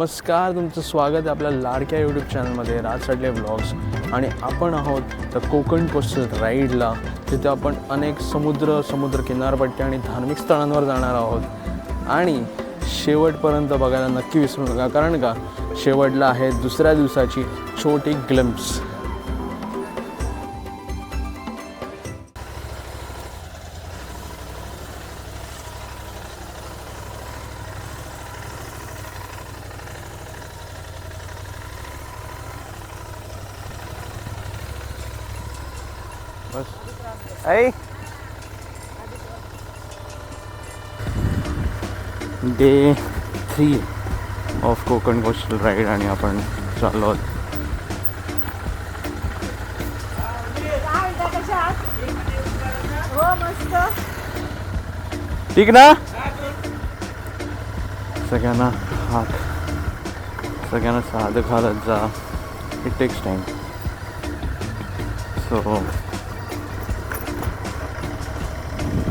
नमस्कार, तुमचं स्वागत आहे आपल्या लाडक्या यूट्यूब चॅनलमध्ये राज सडले व्लॉग्स. आणि आपण आहोत तर कोकण कोस्टल राईडला. तिथे आपण अनेक समुद्र किनारपट्टी आणि धार्मिक स्थळांवर जाणार आहोत. आणि शेवटपर्यंत बघायला नक्की विसरू नका, कारण का शेवटला आहे दुसऱ्या दिवसाची छोटी glimpse. Bus day 3 of Konkan coastal ride आणि आपण चाललो आहोत. ठीक ना? सगळ्यांना साधं घालत जा. It text time. सो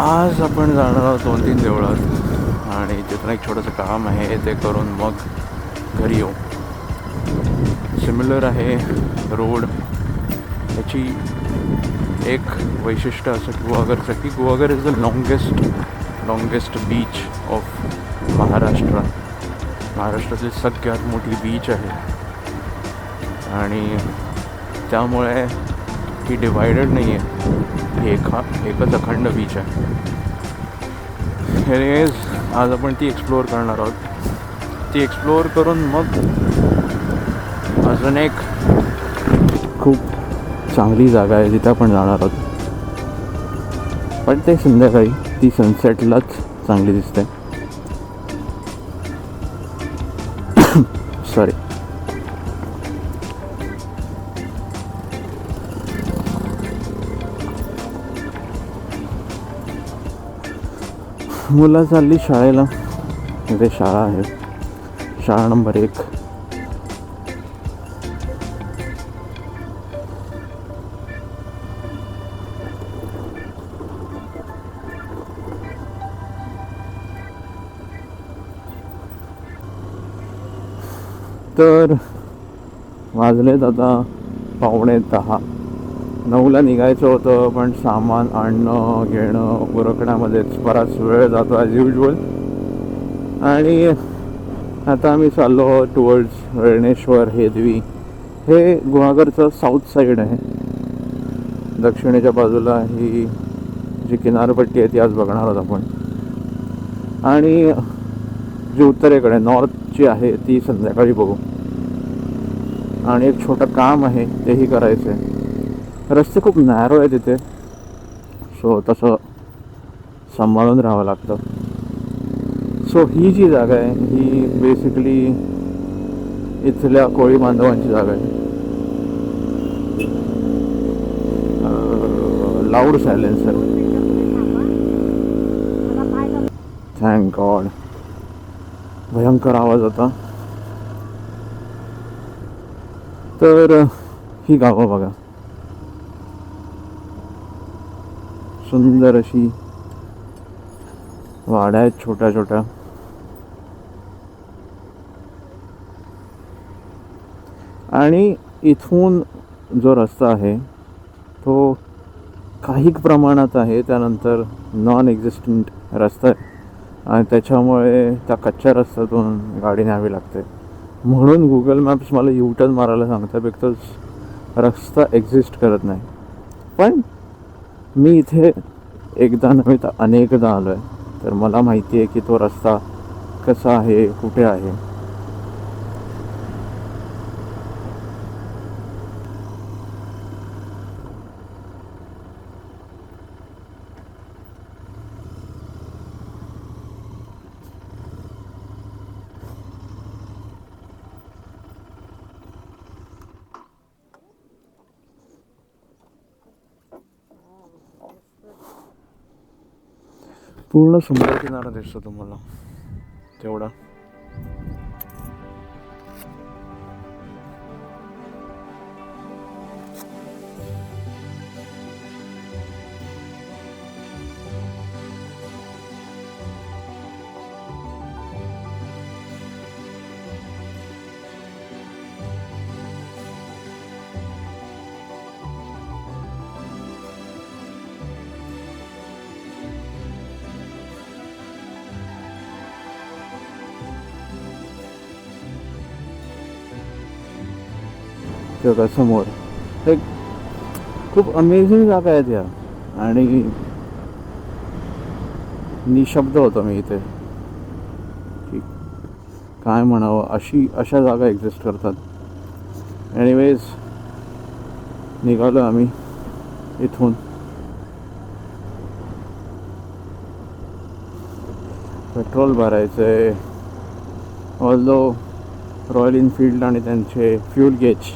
आज आपण जाणार आहोत 2-3 देवळात आणि तिथून एक छोटंसं काम आहे ते करून मग घरी येऊ. सिमिलर आहे रोड. याची एक वैशिष्ट्य असं गुहागरचं की Guhagar is the longest beach of Maharashtra. महाराष्ट्रातील सगळ्यात मोठी बीच आहे आणि त्यामुळे ही डिवायडेड नाही आहे. ही एकच अखंड बीच आहे. एनिवेज आज आपण ती एक्सप्लोअर करणार आहोत. ती एक्सप्लोअर करून मग अजून एक खूप चांगली जागा आहे जिथे आपण जाणार आहोत, पण ते संध्याकाळी. ती सनसेटलाच चांगली दिसते. सॉरी. मुलं चालली शाळेला. इथे शाळा आहे, शाळा नंबर 1. तर वाजलेत आता 9:45. 9ला निघायचं होतं, पण सामान आणणं घेणं उरकण्यामध्येच बराच वेळ जातो ॲज युजल. आणि आता आम्ही चाललो टुवर्ड्स वेळणेश्वर हेदवी. हे गुहागरचं साऊथ साईड आहे. दक्षिणेच्या बाजूला ही जी किनारपट्टी आहे ती आज बघणार आहोत आपण. आणि जी उत्तरेकडे नॉर्थची आहे ती संध्याकाळी बघू. आणि एक छोटं काम आहे तेही करायचं आहे. रस्ते खूप नॅरो आहे तिथे, सो तसं सांभाळून राहावं लागतं. सो ही जी जागा आहे ही बेसिकली इथल्या कोळी बांधवांची जागा आहे. Loud silencer. Thank God. भयंकर आवाज होता. तर ही गावं बघा. सुंदर अशी वाड्या आहेत छोट्या छोट्या. आणि इथून जो रस्ता आहे तो काही प्रमाणात आहे, त्यानंतर नॉन एक्झिस्टंट रस्ता आहे आणि त्याच्यामुळे त्या कच्च्या रस्त्यातून गाडी न्यावी लागते. म्हणून गुगल मॅप्स मला U-टर्न मारायला सांगतं, बिकॉज रस्ता एक्झिस्ट करत नाही. पण मी इथे एकदा नव्हे तर अनेकदा आलो आहे, तर मला माहिती आहे की तो रस्ता कसा आहे, कुठे आहे. पूर्ण समुद्र किनारा दिसतो तुम्हाला तेवढा. तेव्हा समोर एक खूप अमेझिंग जागा आहेत या. आणि निशब्द होतो मी इथे की काय म्हणावं, अशा जागा एक्झिस्ट करतात. एनिवेज निघालो आम्ही इथून. पेट्रोल भरायचं आहे. ऑल्दो रॉयल इनफिल्ड आणि त्यांचे फ्यूल गेज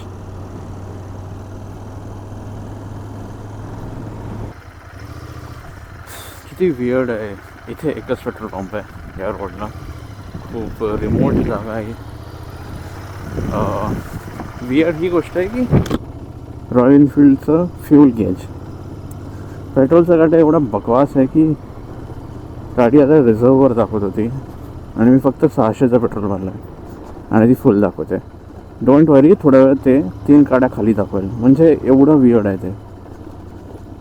किती वियर्ड आहे. इथे एकच पेट्रोल पंप आहे या रोडला. खूप रिमोट जागा आहे. वियर्ड ही गोष्ट आहे की रॉयल इनफिल्डचं फ्यूल गेज, पेट्रोलचा गाडी एवढा बकवास आहे की गाडी आता रिझर्ववर दाखवत होती आणि मी फक्त 600चा पेट्रोल भरला आहे आणि ती फुल दाखवते. डोंट वरी, थोड्या वेळ ते 3 काड्या खाली दाखवेल. म्हणजे एवढं वियर्ड आहे ते.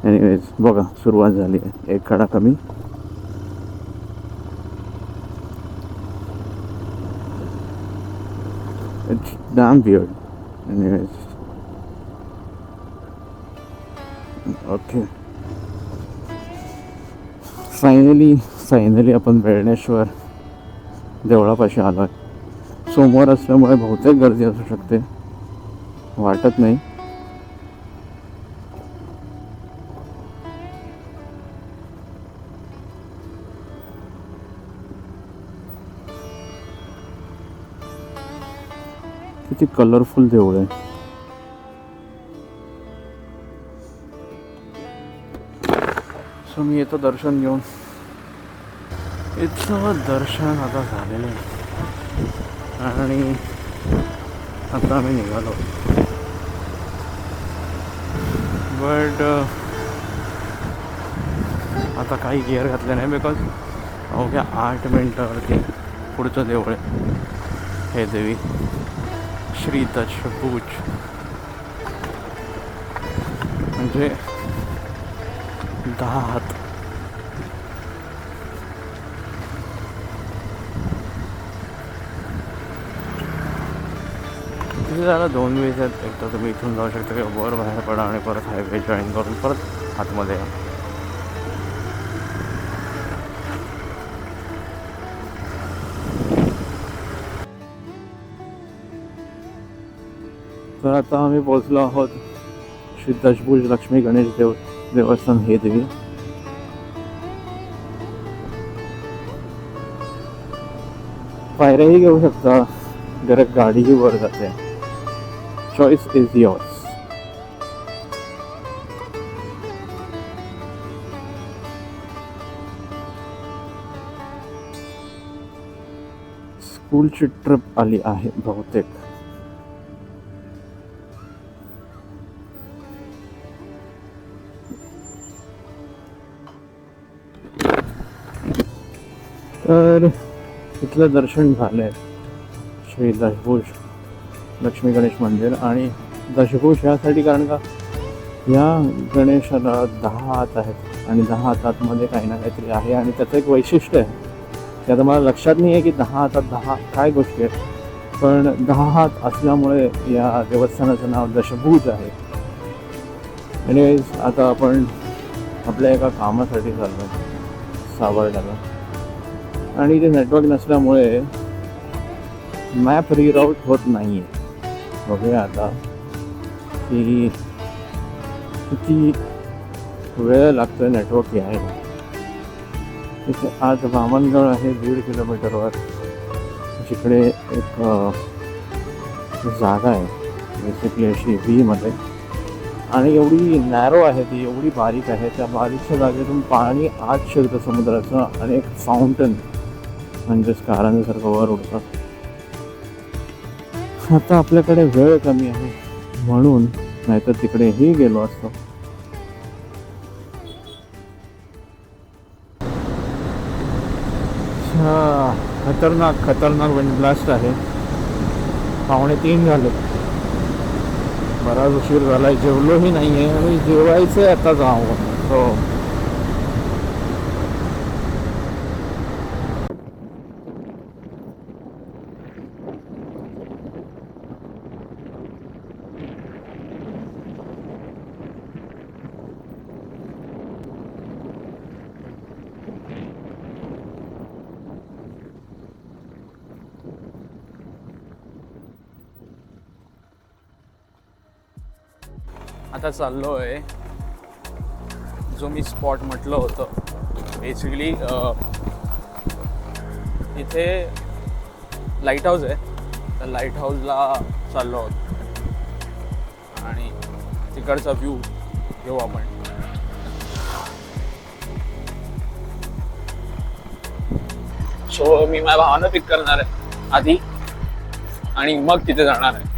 एनिवेज बघा, सुरुवात झाली आहे. 1 काडा कमी. It's dam weird. Anyways okay, finally आपण बेळणेश्वर देवळापाशी आलो आहे. सोमवार असल्यामुळे बहुतेक गर्दी असू शकते, वाटत नाही. किती कलरफुल देऊळ आहे. सो मी येतो दर्शन घेऊन. इथलं दर्शन आता झालेलं आहे आणि आता आम्ही निघालो. बट आता काही गिअर घातले नाही बिकॉज अवघ्या 8 मिनिटावरती पुढचं देऊळ आहे. हे देवी श्री दशभुज, म्हणजे 10 हात. तिथे जायला 2 वेज आहेत. एक तर तुम्ही इथून जाऊ शकता किंवा वर बाहेर पडा आणि परत हायवे जॉईन करून परत आतमध्ये या. तर आता आम्ही पोहोचलो आहोत श्री दशभुज लक्ष्मी गणेश देवस्थान हे देवी. पायऱ्याही घेऊ शकता, डायरेक्ट गाडीही वर जाते. Choice is yours. स्कूलची ट्रिप आली आहे बहुतेक. तर इथलं दर्शन झालंय श्री दशभुज लक्ष्मी गणेश मंदिर. आणि दशभुज यासाठी कारण का या गणेशाला 10 हात आहेत आणि 10 हातांमध्ये काही ना काहीतरी आहे. आणि त्याचं एक वैशिष्ट्य आहे ते आता मला लक्षात नाही आहे की 10 हातात 10 काय गोष्टी आहेत, पण 10 हात असल्यामुळे या देवस्थानाचं नाव दशभुज आहे. एनिवेज आता आपण आपल्या एका कामासाठी चाललो सावर्ड्याला आणि ते नेटवर्क नसल्यामुळे मॅप रिराऊट होत नाही आहे. बघूया आता की किती वेळ लागतो आहे नेटवर्क यायला. इथे आज वामनगड आहे 1.5 किलोमीटरवर, जिकडे एक जागा आहे बेसिकली अशी व्हीमध्ये आणि एवढी नॅरो आहे ती, एवढी बारीक आहे. त्या बारीकच्या जागेतून पाणी आत शिरतं समुद्राचं आणि एक फाउंटन म्हणजेच कारंजासारखं वर उडतं. आता आपल्याकडे वेळ कमी आहे म्हणून, नाहीतर तिकडेही गेलो असतो. खतरनाक विंड ब्लास्ट आहे. 2:45 झाले. बराच उशीर झाला. जेवलोही नाही आहे आणि जेवायचं आता जाऊ. सो आता चाललो आहे जो मी स्पॉट म्हटलं होतं बेसिकली इथे लाईट हाऊस आहे. त्या लाईट हाऊसला चाललो आहोत आणि तिकडचा व्ह्यू घेऊ आपण. सो मी माझ्या भावानं पिक करणार आहे आधी आणि मग तिथे जाणार आहे.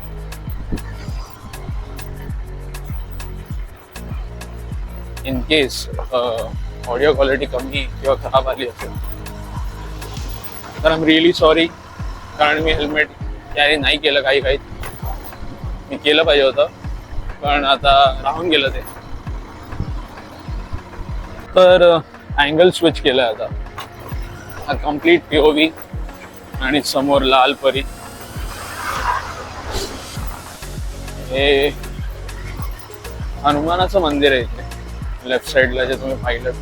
इन केस ऑडिओ क्वालिटी कमी किंवा खराब आली असेल तर आय एम रिअली सॉरी. कारण मी हेल्मेट कॅरी नाही केलं काही मी केलं पाहिजे होतं पण आता राहून गेलं ते. तर अँगल स्विच केलं आता. हा कम्प्लीट POV आणि समोर लाल परी. हे हनुमानाचं मंदिर आहे इथे लेफ्ट साईडला जे तुम्ही पाहिलं.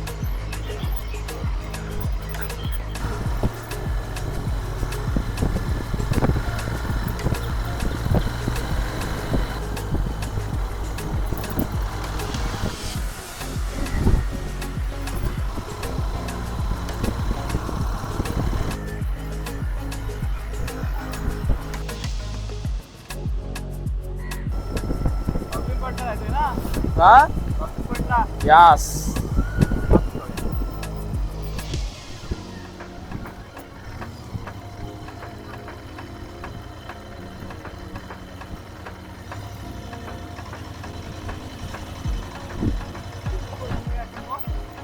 यास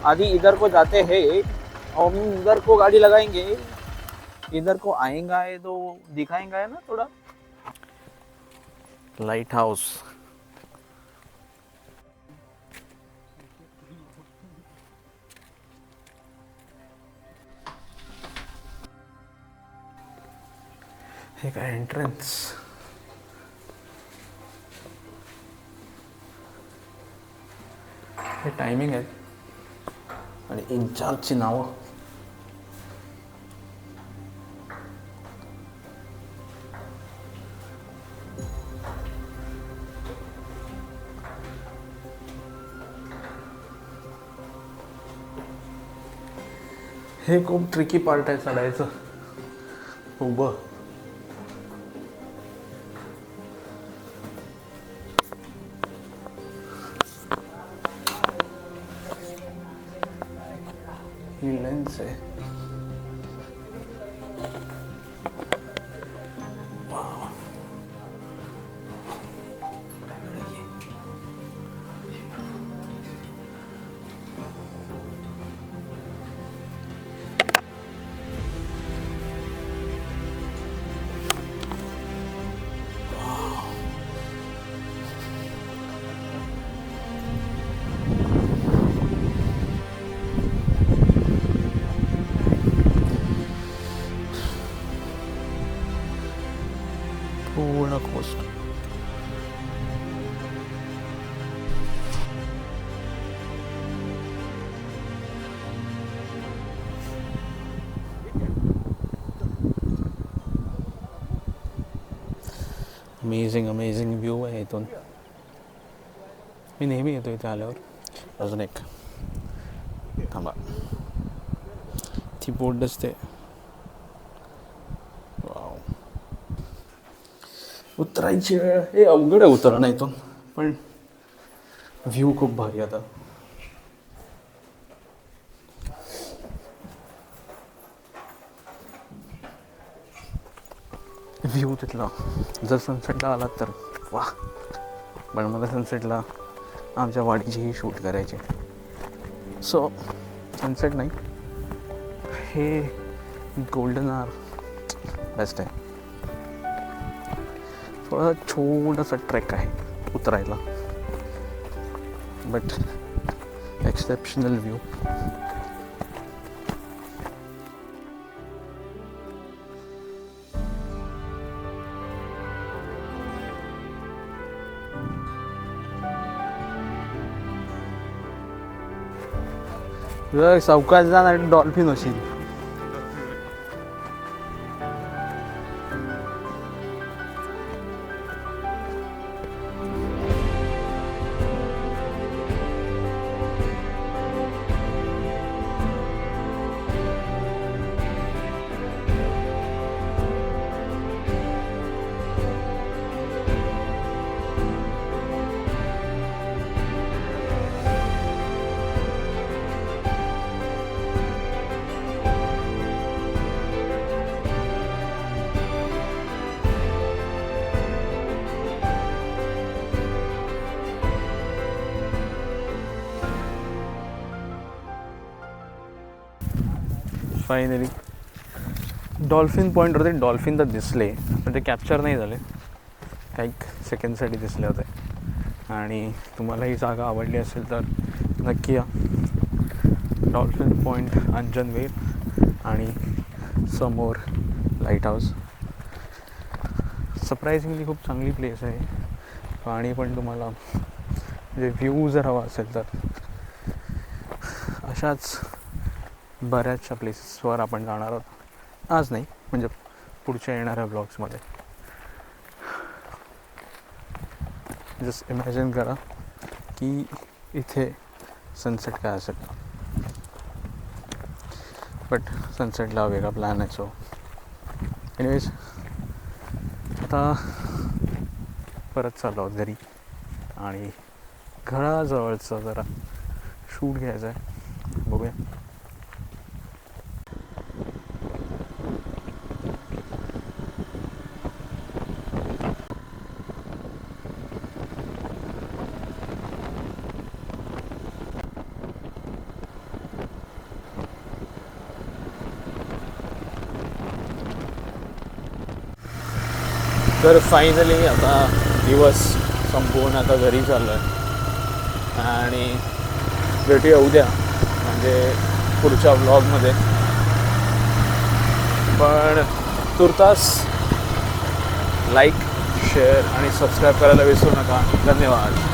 आदि इधर को जाते हैं और हम इधर को गाड़ी लगाएंगे. इधर को आएगा है तो दिखाएंगा है ना थोड़ा. लाइट हाउस हे काय एंट्रन्स. हे टायमिंग आहे आणि इन्चार्जची नावं. हे खूप ट्रिकी पार्ट आहे चढायचं उभं. ही लेन्स आहे. पूर्ण कोस्ट. अमेझिंग व्ह्यू आहे इथून. मी नेहमी येतो इथे आल्यावर. अजून एक थांबा ती बोट दिसते. उतरायची वेळ हे अवघड आहे उतरणं इथून पण व्ह्यू खूप भारी. आता व्ह्यू तिथला जर सनसेटला आलात तर वा. पण मला सनसेटला आमच्या वाडीचीही शूट करायची. सो सनसेट नाही हे गोल्डन आवर बेस्ट आहे. थोडा छोटासा ट्रेक आहे उतरायला बट एक्सेप्शनल व्यू. सावकाश जाणार डॉल्फिन होशील. फायनली डॉल्फिन पॉईंटवरती डॉल्फिन तर दिसले, पण ते कॅप्चर नाही झाले, काही सेकंडसाठी दिसले होते. आणि तुम्हाला ही जागा आवडली असेल तर नक्की या. डॉल्फिन पॉईंट, अंजनवेल आणि समोर लाईट हाऊस. सरप्रायझिंगली खूप चांगली प्लेस आहे. पाणी पण तुम्हाला म्हणजे व्ह्यू जर हवा असेल तर अशाच बऱ्याचशा प्लेसेसवर आपण जाणार आहोत. आज नाही, म्हणजे पुढच्या येणाऱ्या ब्लॉग्समध्ये. जस्ट इमॅजिन करा की इथे सनसेट काय असेल, बट सनसेटला वेगळा प्लॅन आहे. सो एनिवेज आता परत चाललो आहोत घरी आणि घराजवळचं जरा शूट घ्यायचं आहे. बघूया. तर फायनली आता दिवस संपवून आता घरी चाललो आहे आणि भेटूया उद्या, म्हणजे पुढच्या व्लॉगमध्ये. पण तुर्तास लाईक, शेअर आणि सबस्क्राईब करायला विसरू नका. धन्यवाद.